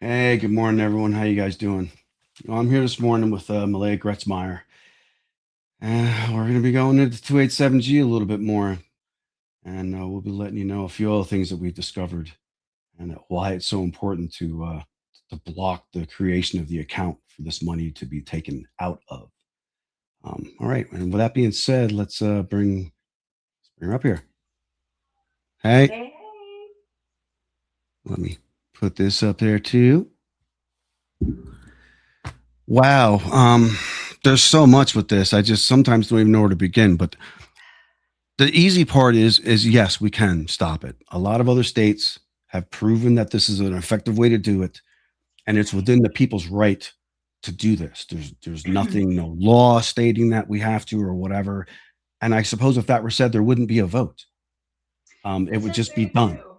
Hey, good morning, everyone. How you guys doing? Well, I'm here this morning with Meleah Gretzmier. We're going to be going into 287G a little bit more, and we'll be letting you know a few other things that we've discovered and why it's so important to block the creation of the account for this money to be taken out of. All right, and with that being said, let's bring her up here. Hey, Hey, hey. let me put this up there too. Wow. There's so much with this. I just sometimes don't even know where to begin. But the easy part is yes, we can stop it. A lot of other states have proven that this is an effective way to do it, and it's Right. within the people's right to do this. There's nothing, no law stating that we have to or whatever. And I suppose if that were said, there wouldn't be a vote. It This would is just be very done. true.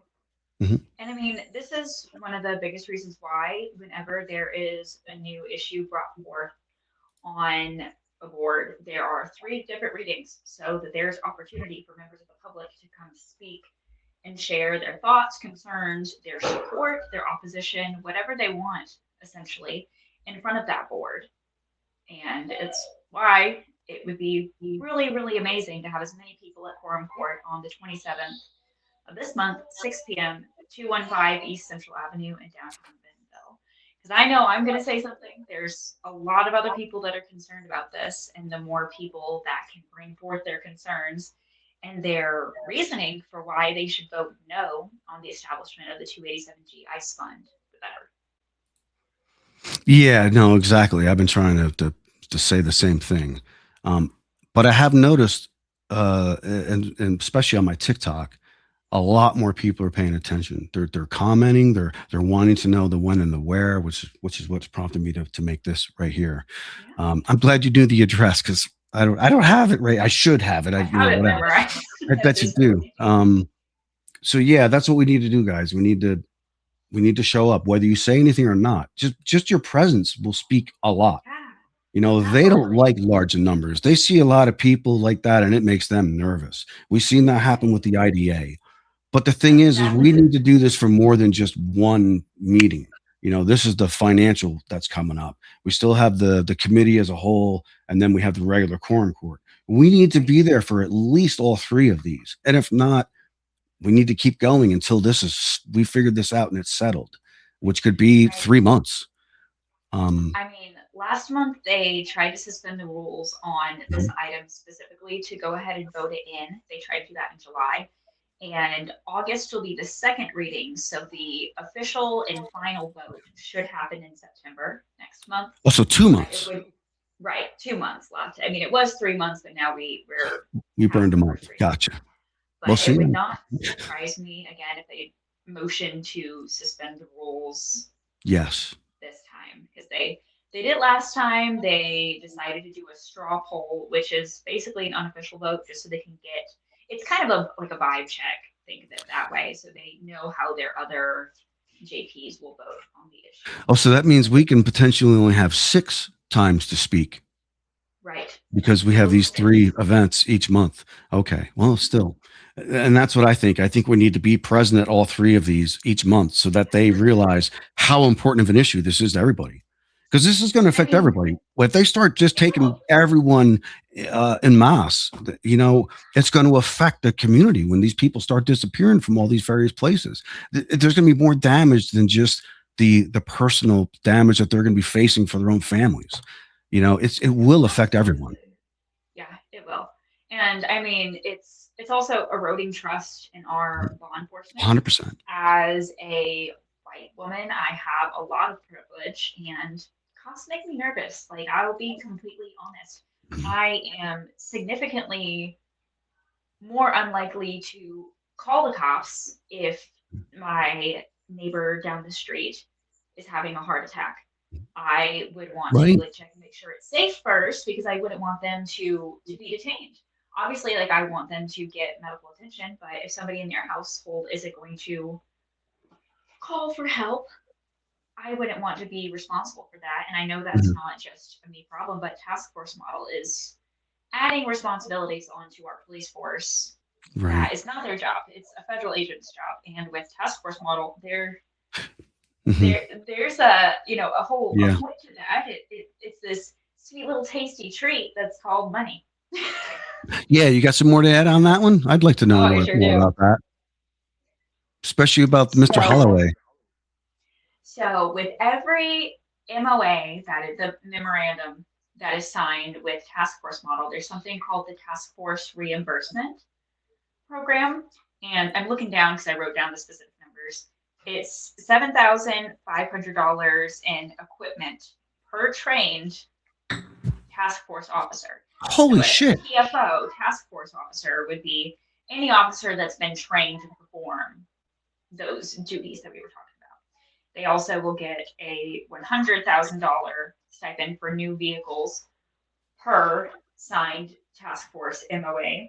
Mhm. And I mean, this is one of the biggest reasons why, whenever there is a new issue brought forth on a board, there are three different readings so that there's opportunity for members of the public to come speak and share their thoughts, concerns, their support, their opposition, whatever they want, essentially, in front of that board. And it's why it would be really, really amazing to have as many people at Quorum Court on the 27th of this month, 6 p.m., 215 East Central Avenue in downtown Bentonville. Because I know I'm going to say something. There's a lot of other people that are concerned about this, and the more people that can bring forth their concerns and their reasoning for why they should vote no on the establishment of the 287G ICE fund, the better. Yeah, no, exactly. I've been trying to say the same thing. Um, but I have noticed, and especially on my TikTok, a lot more people are paying attention. They're commenting. They're wanting to know the when and the where, which is what's prompted me to make this right here. Yeah, I'm glad you knew the address because I don't have it right. I should have it. I You have know it whatever. memorized I at bet you this do. point. So yeah, that's what we need to do, guys. We need to show up, whether you say anything or not. Just your presence will speak a lot. Yeah, They don't absolutely. like large numbers. They see a lot of people like that, and it makes them nervous. We've seen that happen with Right. the IDA. But the thing That's is exactly we the need to do this for more than just one meeting. This is the financial that's coming up. We still have the committee as a whole, and then we have the regular quorum court. We need to right. be there for at least all three of these. And if not, we need to keep going until we figured this out and it's settled, which could be Right. 3 months. Um, I mean, last month they tried to suspend the rules on this mhm. item specifically to go ahead and vote it in. They tried to do that in July. And August will be the second reading. So the official and final vote should happen in September next month. Also, two But it months. would, right, 2 months left. I mean, it was 3 months, but now we're We past burned the them out. first reading. Gotcha. We'll But it see. would not surprise me again if they motion to suspend the rules Yes. this time because they did last time. They decided to do a straw poll, which is basically an unofficial vote, just so they can get. It's kind of a like a vibe check. Think of it that way, so they know how their other JPs will vote on the issue. Oh, so that means we can potentially only have 6 times to speak Right. because we have Total these three six. events each month. Okay. Well, Mm-hmm. still. And that's what I think. I think we need to be present at all three of these each month so that they realize how important of an issue this is to everybody. Because this is going to I affect mean, everybody. If they start just it taking will. everyone in mass, it's going to affect the community when these people start disappearing from all these various places. There's going to be more damage than just the personal damage that they're going to be facing for their own families. It will affect everyone. Absolutely. Yeah, it will. And I mean, it's also eroding trust in our law enforcement. 100%. As a white woman, I have a lot of privilege, and cops make me nervous. Like, I will be completely honest. I am significantly more unlikely to call the cops if my neighbor down the street is having a heart attack. I would want to Right. like check and make sure it's safe first because I wouldn't want them to be detained. Obviously, like I want them to get medical attention, but if somebody in their household isn't going to call for help, I wouldn't want to be responsible for that. And I know that's Mhm. not just a me problem, but task force model is adding responsibilities onto our police force Right. that is not their job. It's a federal agent's job. And with task force model, they're Hmm. There's a Yeah. point to that. It's this sweet little tasty treat that's called money. Yeah. You got some more to add on that one? I'd like to know Oh, I sure more do. about that, especially about Mr. So, Holloway. so with every MOA, that is the memorandum that is signed with task force model, there's something called the task force reimbursement program. And I'm looking down because I wrote down the specific numbers. It's $7,500 in equipment per trained task force officer. So Holy a shit. TFO, task force officer, would be any officer that's been trained to perform those duties that we were talking about. They also will get a $100,000 stipend for new vehicles per signed task force MOA,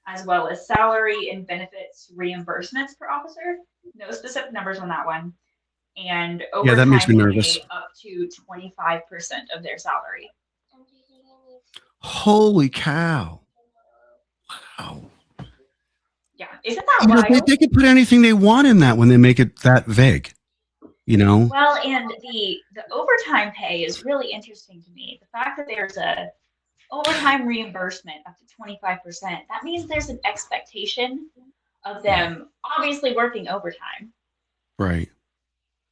as well as salary and benefits reimbursements per officer. No specific numbers on that one. And Yeah, that makes overtime me nervous. pay up to 25% of their salary. Holy cow. Wow. Yeah, isn't that You know, they, wild? they can put anything they want in that when they make it that vague, you know? Well, and the overtime pay is really interesting to me. The fact that there's a overtime reimbursement up to 25%, that means there's an expectation of them obviously working overtime. Right.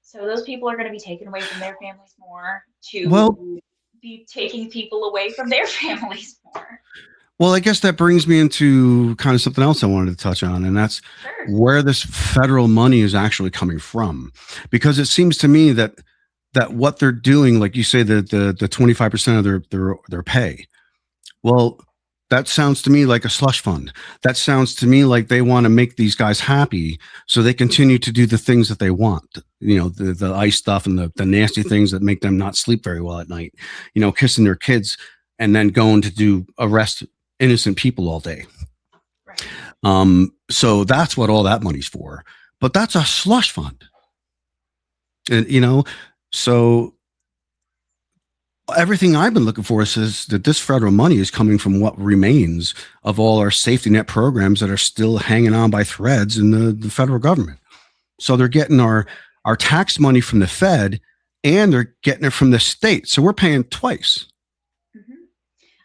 So those people are going to be taken away from their families more Well, to be taking people away from their families more. well, I guess that brings me into kind of something else I wanted to touch on, and that's Sure. where this federal money is actually coming from. Because it seems to me that what they're doing, like you say, the 25% of their pay. Well, that sounds to me like a slush fund. That sounds to me like they want to make these guys happy so they continue to do the things that they want. You know, the ice stuff and the nasty things that make them not sleep very well at night. You know, kissing their kids and then going to do arrest innocent people all day. Right. So that's what all that money's for. But that's a slush fund. And you know, so everything I've been looking for says that this federal money is coming from what remains of all our safety net programs that are still hanging on by threads in the federal government. So they're getting our tax money from the Fed and they're getting it from the state. So we're paying twice. Mm-hmm.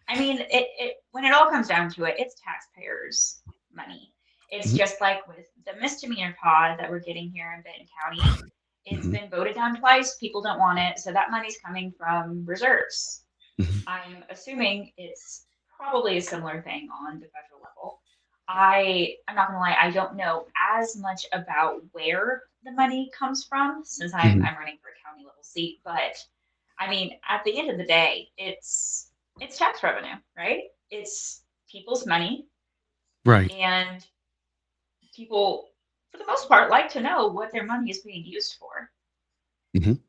I mean, it when it all comes down to it, it's taxpayers' money. It's Mhm. just like with the misdemeanor pod that we're getting here in Benton County. It's Mhm. been voted down twice. People don't want it, so that money's coming from reserves. Mhm. I'm assuming it's probably a similar thing on the federal level. I'm not gonna lie, I don't know as much about where the money comes from since Mhm. I'm running for a county level seat, but I mean, at the end of the day, it's tax revenue, right? It's people's money, Right. and people, for the most part, like to know what their money is being used for. Mhm.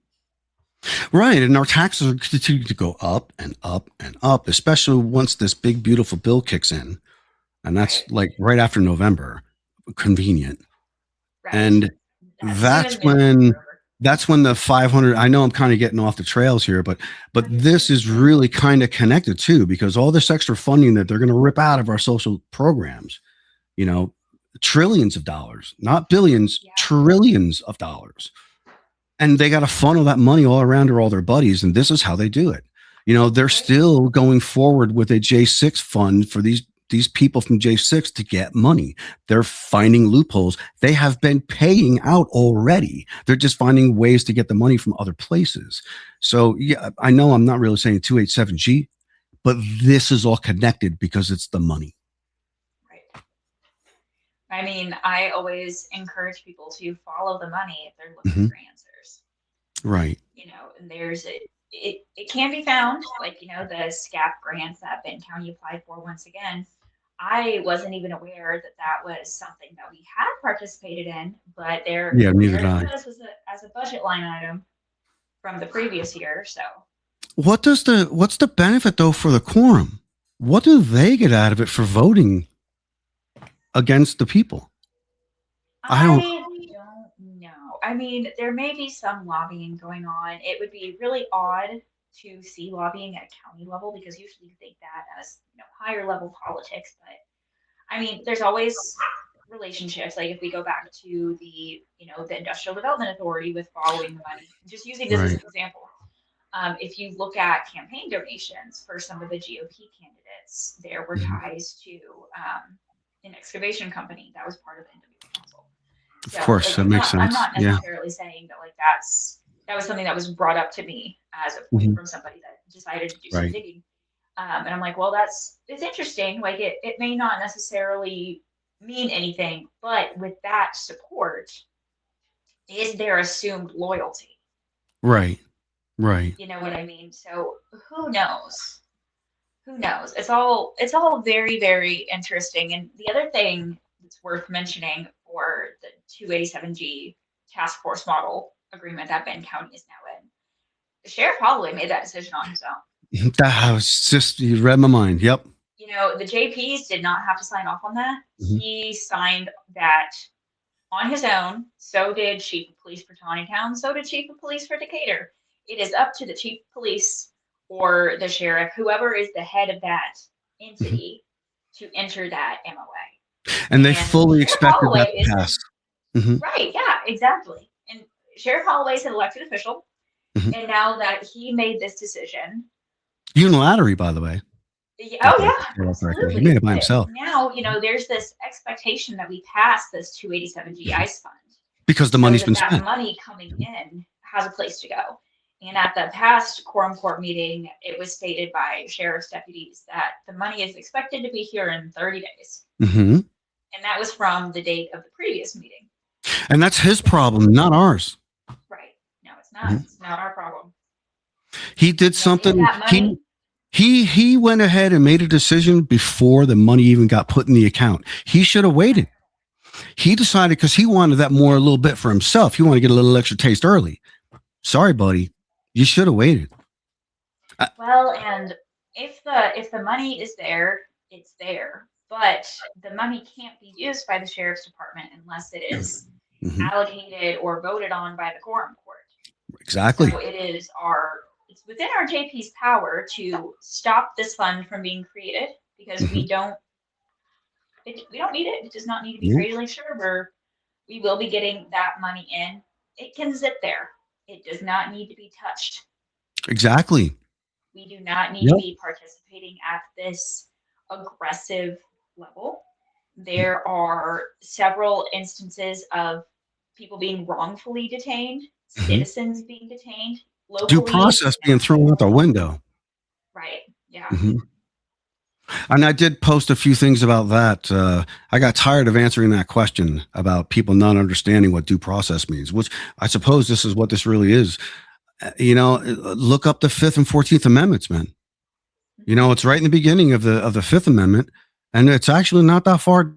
Right. And our taxes are continue to go up and up and up, especially once this big, beautiful bill kicks in. And that's Right, like right after November. Convenient. right. And As soon that's as midterms when are over. that's when the 500, I know I'm kind of getting off the trails here, but No, you're this good. is really kind of connected too, because all this extra funding that they're going to rip out of our social programs, you know, trillions of dollars, not billions, Yeah, trillions of dollars. And they got to funnel that money all around to all their buddies. And this is how they do it. You know, they're right. still going forward with a J6 fund for these people from J6 to get money. They're finding loopholes. They have been paying out already. They're just finding ways to get the money from other places. So, yeah, I know I'm not really saying 287G, but this is all connected because it's the money. Right. I mean, I always encourage people to follow the money if they're looking Mhm. for answers. Right. And it can be found, like, the SCAP grants that Benton County applied for once again. I wasn't even aware that that was something that we had participated in, but Yeah, neither there did it I. was as a budget line item from the previous year. So What's the benefit though for the quorum? What do they get out of it for voting against the people? I don't. I don't know. I mean, there may be some lobbying going on. It would be really odd to see lobbying at a county level because usually you think that as higher level politics. But I mean, there's always relationships, like if we go back to the, the Industrial Development Authority with following the money, just using this as Right. an example. If you look at campaign donations for some of the GOP candidates, there were Mhm. ties to an excavation company that was part of the NW Council. Of So, course, like, that makes I'm sense. not Yeah. necessarily saying that like that was something that was brought up to me as a point Mhm. from somebody that decided to do some Right. digging. And I'm like, well, it's interesting. Like, it may not necessarily mean anything, but with that support, is there assumed loyalty? Right. Right. You know what I mean? So who knows? Who knows? It's all very, very interesting. And the other thing that's worth mentioning for the 287G task force model agreement that Benton County is now in, the Sheriff Holloway made that decision on his own. That was just, you read my mind. Yep. The JPs did not have to sign off on that. Mhm. He signed that on his own. So did Chief of Police for Town. So did Chief of Police for Decatur. It is up to the Chief of Police or the sheriff, whoever is the head of that Mhm. entity, to enter that And MOA. they And fully Sheriff expected that Holloway to is pass. Mhm. right. Yeah, exactly. And Sheriff Holloway is an elected official. Mhm. And now that he made this decision, Unilaterally, by the way. oh If I yeah, recall correctly, he absolutely. made it by But himself now, there's this expectation that we pass this 287G Mhm. ICE fund because the so money's that been that spent. money coming in has a place to go. And at the past Quorum Court meeting, it was stated by sheriff's deputies that the money is expected to be here in 30 days. Mhm. And that was from the date of the previous meeting. And that's his Well, problem, not ours. right. No, it's not. Mhm. It's not our problem. He did If something. that money, He went ahead and made a decision before the money even got put in the account. He should have waited. He decided because he wanted that more a little bit for himself. He wanted to get a little extra taste early. Sorry, buddy. You should have waited. well, and if the money is there, it's there. But the money can't be used by the sheriff's department unless it is Mhm. allocated or voted on by the quorum court. Exactly. So it's within our JP's power to stop this fund from being created because Mhm. we don't need it. It does not need to be Yeah, created. Like sure, we will be getting that money in. It can sit there. It does not need to be touched. exactly. We do not need to Yep. be participating at this aggressive level. There are several instances of people being wrongfully detained, Mhm. citizens being detained Due locally, process being thrown out the national. window. Right. Yeah. Mhm. And I did post a few things about that. I got tired of answering that question about people not understanding what due process means, which I suppose this is what this really is. Look up the Fifth and 14th Amendments, man. Mhm. It's right in the beginning of the Fifth Amendment, and it's actually not that far.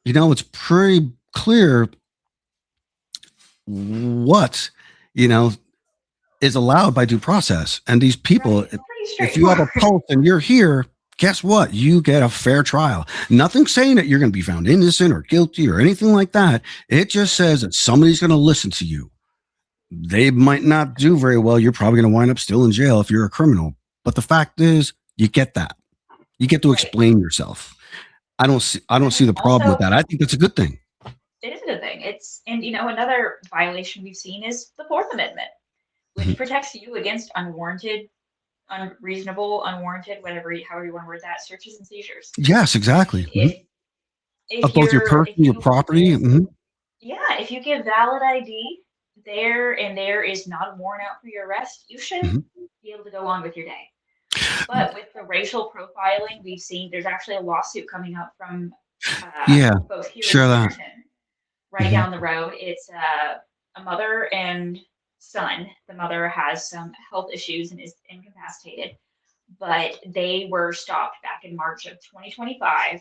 It's pretty clear what you know is allowed by due process. And these Right. people, It's pretty if you have a straightforward. pulse and you're here, guess what? You get a fair trial. Nothing saying that you're going to be found innocent or guilty or anything like that. It just Right. says that somebody's going to listen to you. They might not do very well. You're probably going to wind up still in jail if you're a criminal. But the fact is, you get that. You get to Right. explain yourself. I don't see And the problem with also, that. I think that's a good thing. it is a good thing. And another violation we've seen is the Fourth Amendment, which Mhm. protects you against unwarranted, unreasonable, unwarranted, however you want to word that, searches and seizures. Yes, I mean, exactly. Mhm. if Of both your you're person, if your you property. give Mhm. yeah, if you give valid ID there is not a warrant out for your arrest, you should Mhm. be able to go on with your day. But with the racial profiling, we've seen there's actually a lawsuit coming up from Yeah, folks here in share that. Centerton, right Mhm. down the road. It's a mother and son. The mother has some health issues and is incapacitated, but they were stopped back in March of 2025,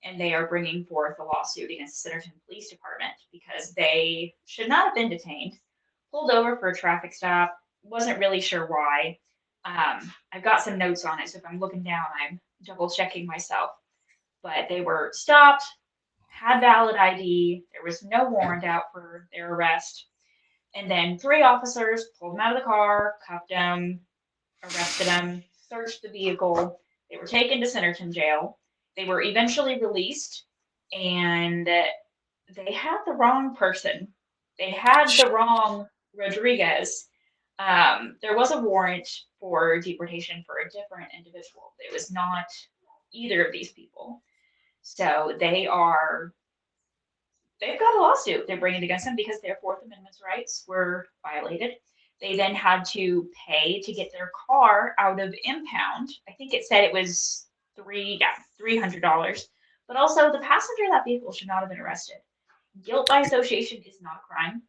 and they are bringing forth a lawsuit against the Centerton Police Department because they should not have been detained, pulled over for a traffic stop, wasn't really sure why. I've got some notes on it, so if I'm looking down, I'm double checking myself. But they were stopped, had valid ID, there was no warrant out for their arrest, and then three officers pulled them out of the car, cuffed them, arrested them, searched the vehicle. They were taken to Centerton jail. they were eventually released, and they had the wrong person. They had the wrong Rodriguez. There was a warrant for deportation for a different individual. It was not either of these people. So they've got a lawsuit they're bringing against them because their Fourth Amendment rights were violated. They then had to pay to get their car out of impound. I think it said it was $300. But also, the passenger of that vehicle should not have been arrested. Guilt by association is not a crime.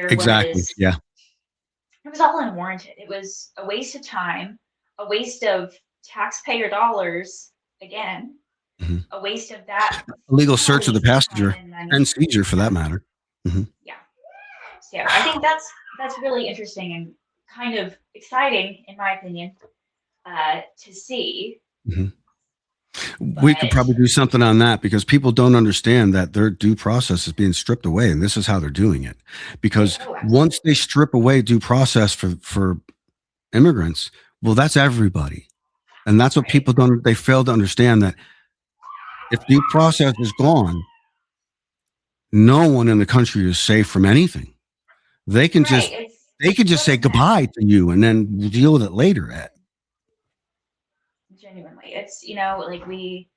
Exactly. Yeah. It was all unwarranted. It was a waste of time, a waste of taxpayer dollars again, a waste of that Illegal search of the passenger time and and seizure for that matter. Yeah. So I think that's really interesting and kind of exciting, in my opinion, to see. We could probably do something on that because people don't understand that their due process is being stripped away, and this is how they're doing it. Because once they strip away due process for immigrants, well, that's everybody, and that's what people don't. They fail to understand that if due process is gone, no one in the country is safe from anything. They can just say goodbye to you and then we'll deal with it later. Genuinely, it's like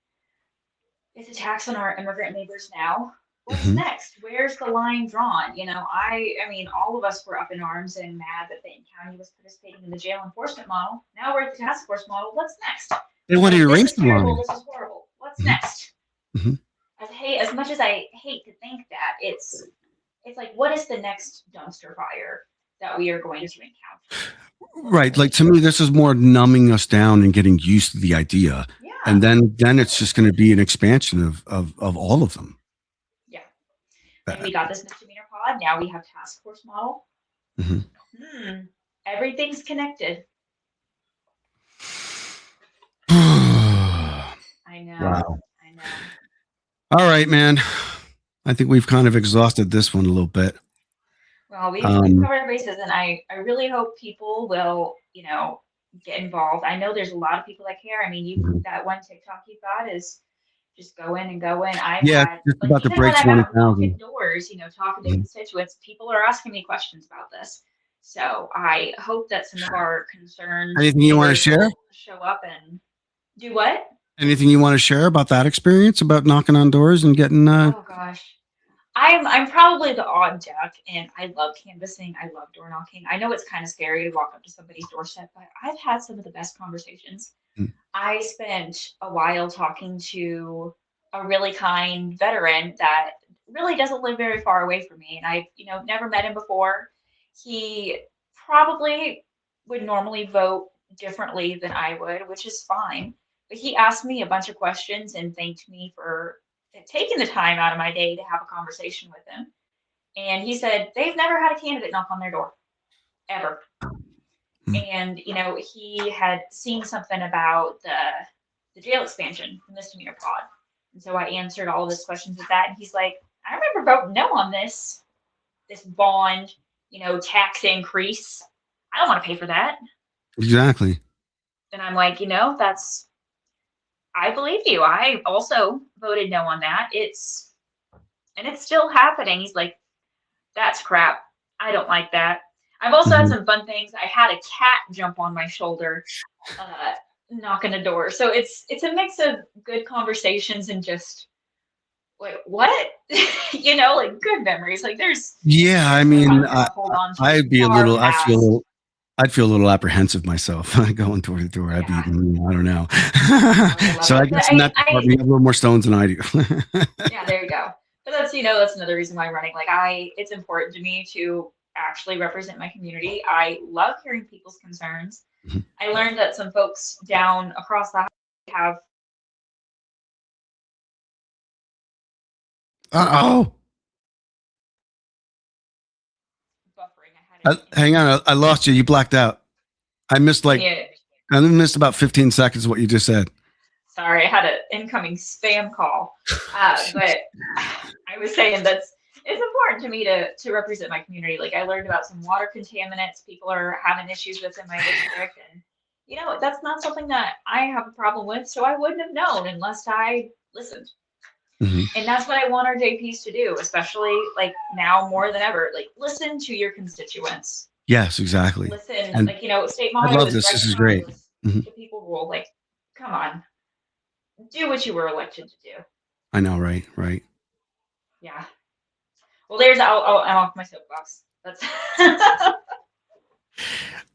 it's a tax on our immigrant neighbors now. What's next? Where's the line drawn? I mean, all of us were up in arms and mad that Benton County was participating in the jail enforcement model. Now we're at the task force model. What's next? They want to erase the line. This is horrible. What's next? As much as I hate to think that, it's like, what is the next dumpster fire that we are going to encounter? Right. Like, to me, this is more numbing us down and getting used to the idea. Yeah. And then it's just going to be an expansion of all of them. Yeah. And we got this misdemeanor pod. Now we have task force model. Everything's connected. I know. Wow. I know. All right, man. I think we've kind of exhausted this one a little bit. Well, we've covered our bases, and I really hope people will, get involved. I know there's a lot of people that care. I mean, that one TikTok you got is just go in and go in. I've had, just about to break 20,000 doors, talking to constituents. People are asking me questions about this. So I hope that some of our concerns. Anything you want to share? Show up and do what? Anything you want to share about that experience, about knocking on doors and getting? Oh gosh, I'm probably the odd duck, and I love canvassing. I love door knocking. I know it's kind of scary to walk up to somebody's doorstep, but I've had some of the best conversations. I spent a while talking to a really kind veteran that really doesn't live very far away from me, and I've never met him before. He probably would normally vote differently than I would, which is fine. But he asked me a bunch of questions and thanked me for taking the time out of my day to have a conversation with him. And he said they've never had a candidate knock on their door, ever. And, he had seen something about the jail expansion, the misdemeanor pod. And so I answered all of his questions with that. And he's like, I remember voting no on this bond, tax increase. I don't want to pay for that. Exactly. And I'm like, I believe you. I also voted no on that. It's still happening. He's like, that's crap. I don't like that. I've also had some fun things. I had a cat jump on my shoulder, knocking a door. So it's a mix of good conversations and just like, what? Like good memories. Like there's. Yeah, I mean, I'd feel a little apprehensive myself going toward the door. I'd be, I don't know. So I guess in that department, you have a little more stones than I do. Yeah, there you go. But that's another reason why I'm running. Like it's important to me to actually represent my community. I love hearing people's concerns. I learned that some folks down across the highway have. Hang on, I lost you. You blacked out. I missed about 15 seconds of what you just said. Sorry, I had an incoming spam call. But I was saying it's important to me to represent my community. Like I learned about some water contaminants people are having issues with in my district, and You know, that's not something that I have a problem with, so I wouldn't have known unless I listened. Hmm. And that's what I want our JPs to do, especially like now more than ever. Like, listen to your constituents. Yes, exactly. Listen, And like, you know, state I motto love is this. This is great. recognize Hmm. the people rule. Like, come on, do what you were elected to do. I know, right? Right. Yeah. Well, I'm off my soapbox. That's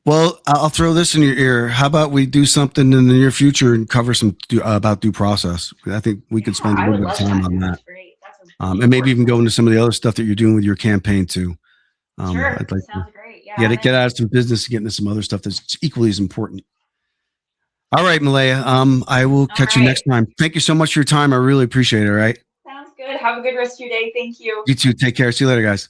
Well, I'll throw this in your ear. How about we do something in the near future and cover some about due process? I think we could yeah, spend a I little would bit of love time that. on That that, sounds great. That's a really and maybe important even go into topic. some of the other stuff that you're doing with your campaign too. Sure, I'd like to sounds great. Yeah, and get then out of some business and get into some other stuff that's equally as important. All right, Meleah. I will all catch you right. next time. Thank you so much for your time. I really appreciate it. All right. Sounds good. Have a good rest of your day. Thank you. You too. Take care. See you later, guys.